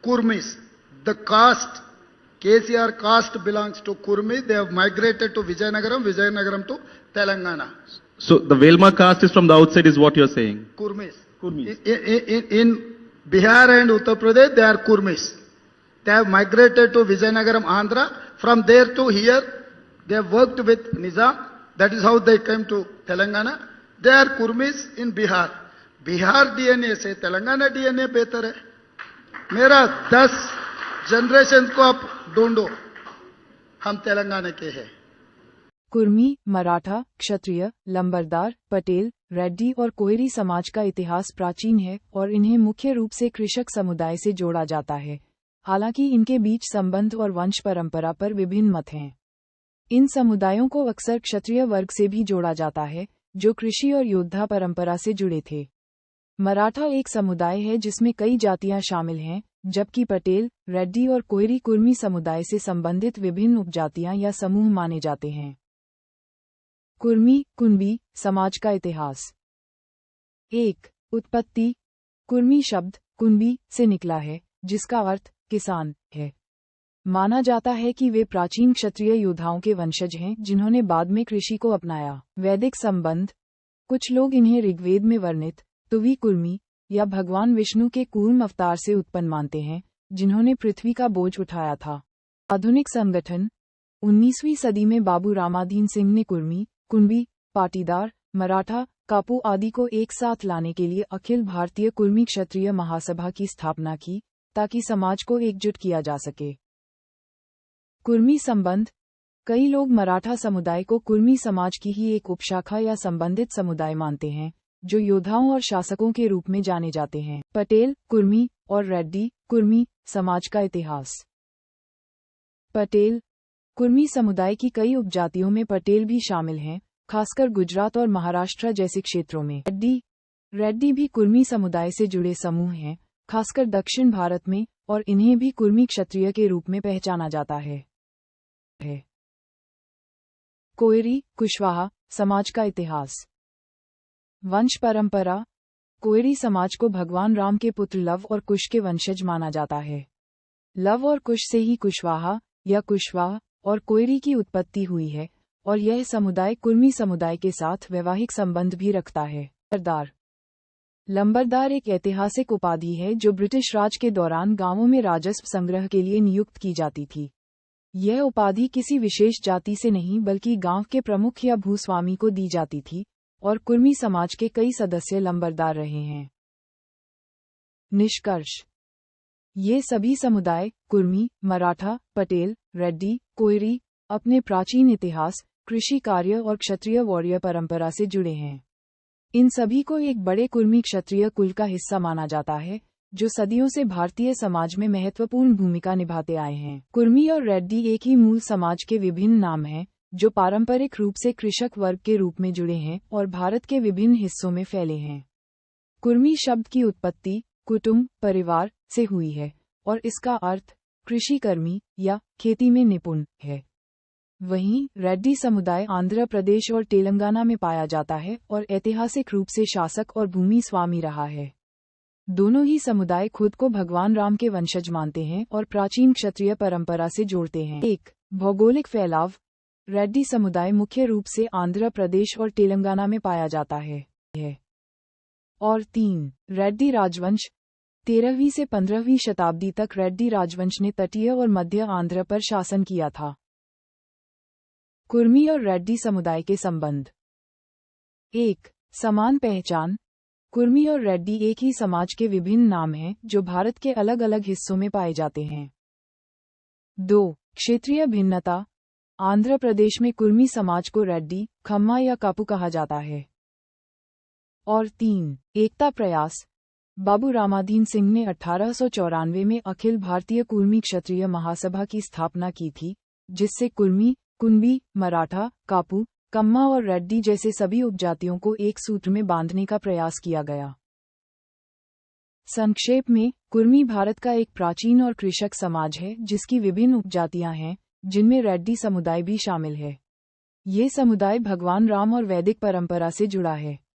Kurmis. The caste, KCR caste belongs to Kurmi. They have migrated to Vijayanagaram, Vijayanagaram to Telangana. So the Velma caste is from the outside is what you're saying? Kurmis. Kurmis. In Bihar and Uttar Pradesh, they are Kurmis. They have migrated to Vijayanagaram, Andhra. From there to here, they have worked with Nizam. That is how they came to Telangana. They are Kurmis in Bihar. Bihar DNA से Telangana DNA बेहतर है. मेरा 10 generation को आप ढूंढो, हम तेलंगाना के हैं. कुर्मी, मराठा, क्षत्रिय, लंबरदार, पटेल, रेड्डी और कोयरी समाज का इतिहास प्राचीन है और इन्हें मुख्य रूप से कृषक समुदाय से जोड़ा जाता है. हालांकि इनके बीच संबंध और वंश परंपरा पर विभिन्न मत हैं. इन समुदायों को अक्सर क्षत्रिय वर्ग से भी जोड़ा जाता है, जो कृषि और योद्धा परंपरा से जुड़े थे. मराठा एक समुदाय है जिसमें कई जातियां शामिल हैं, जबकि पटेल, रेड्डी और कोयरी कुर्मी समुदाय से संबंधित विभिन्न उपजातियां या समूह माने जाते हैं. कुर्मी कुनबी समाज का इतिहास. 1. उत्पत्ति. कुर्मी शब्द कुनबी से निकला है, जिसका अर्थ किसान है. माना जाता है कि वे प्राचीन क्षत्रिय योद्धाओं के वंशज हैं जिन्होंने बाद में कृषि को अपनाया. वैदिक संबंध. कुछ लोग इन्हें ऋग्वेद में वर्णित तुवी कुर्मी या भगवान विष्णु के कूर्म अवतार से उत्पन्न मानते हैं, जिन्होंने पृथ्वी का बोझ उठाया था. आधुनिक संगठन. 19वीं सदी में बाबू रामाधीन सिंह ने कुर्मी, कुनबी, पाटीदार, मराठा, कापू आदि को एक साथ लाने के लिए अखिल भारतीय कुर्मी क्षत्रिय महासभा की स्थापना की, ताकि समाज को एकजुट किया जा सके. कुर्मी संबंध. कई लोग मराठा समुदाय को कुर्मी समाज की ही एक उपशाखा या संबंधित समुदाय मानते हैं, जो योद्धाओं और शासकों के रूप में जाने जाते हैं. पटेल, कुर्मी और रेड्डी कुर्मी समाज का इतिहास. पटेल. कुर्मी समुदाय की कई उपजातियों में पटेल भी शामिल हैं, खासकर गुजरात और महाराष्ट्र जैसे क्षेत्रों में. रेड्डी भी कुर्मी समुदाय से जुड़े समूह हैं, खासकर दक्षिण भारत में, और इन्हें भी कुर्मी क्षत्रिय के रूप में पहचाना जाता है. कोयरी कुशवाहा समाज का इतिहास. वंश परंपरा. कोयरी समाज को भगवान राम के पुत्र लव और कुश के वंशज माना जाता है. लव और कुश से ही कुशवाहा या कुशवाहा और कोयरी की उत्पत्ति हुई है, और यह समुदाय कुर्मी समुदाय के साथ वैवाहिक संबंध भी रखता है. लंबरदार. लंबरदार एक ऐतिहासिक उपाधि है जो ब्रिटिश राज के दौरान गांवों में राजस्व संग्रह के लिए नियुक्त की जाती थी. यह उपाधि किसी विशेष जाति से नहीं बल्कि गांव के प्रमुख या भूस्वामी को दी जाती थी, और कुर्मी समाज के कई सदस्य लंबरदार रहे हैं. निष्कर्ष. ये सभी समुदाय कुर्मी, मराठा, पटेल, रेड्डी, कोयरी अपने प्राचीन इतिहास, कृषि कार्य और क्षत्रिय वॉरियर परंपरा से जुड़े हैं. इन सभी को एक बड़े कुर्मी क्षत्रिय कुल का हिस्सा माना जाता है, जो सदियों से भारतीय समाज में महत्वपूर्ण भूमिका निभाते आए हैं. कुर्मी और रेड्डी एक ही मूल समाज के विभिन्न नाम हैं, जो पारंपरिक रूप से कृषक वर्ग के रूप में जुड़े हैं और भारत के विभिन्न हिस्सों में फैले हैं. कुर्मी शब्द की उत्पत्ति कुटुंब, परिवार से हुई है, और इसका अर्थ कृषिकर्मी या खेती में निपुण है. वहीं रेड्डी समुदाय आंध्र प्रदेश और तेलंगाना में पाया जाता है और ऐतिहासिक रूप से शासक और भूमि स्वामी रहा है. दोनों ही समुदाय खुद को भगवान राम के वंशज मानते हैं और प्राचीन क्षत्रिय परंपरा से जोड़ते हैं. 1. भौगोलिक फैलाव. रेड्डी समुदाय मुख्य रूप से आंध्र प्रदेश और तेलंगाना में पाया जाता है. और 3. रेड्डी राजवंश. 13वीं से 15वीं शताब्दी तक रेड्डी राजवंश ने तटीय और मध्य आंध्र पर शासन किया था. कुर्मी और रेड्डी समुदाय के संबंध. 1. समान पहचान. कुर्मी और रेड्डी एक ही समाज के विभिन्न नाम हैं जो भारत के अलग अलग हिस्सों में पाए जाते हैं. 2. क्षेत्रीय भिन्नता. आंध्र प्रदेश में कुर्मी समाज को रेड्डी, खम्मा या कापू कहा जाता है. और 3. एकता प्रयास. बाबू रामाधीन सिंह ने 1894 में अखिल भारतीय कुर्मी क्षत्रिय महासभा की स्थापना की थी, जिससे कुर्मी, कुनबी, मराठा, कापू, कम्मा और रेड्डी जैसे सभी उपजातियों को एक सूत्र में बांधने का प्रयास किया गया. संक्षेप में, कुर्मी भारत का एक प्राचीन और कृषक समाज है जिसकी विभिन्न उपजातियां हैं, जिनमें रेड्डी समुदाय भी शामिल है. ये समुदाय भगवान राम और वैदिक परंपरा से जुड़ा है.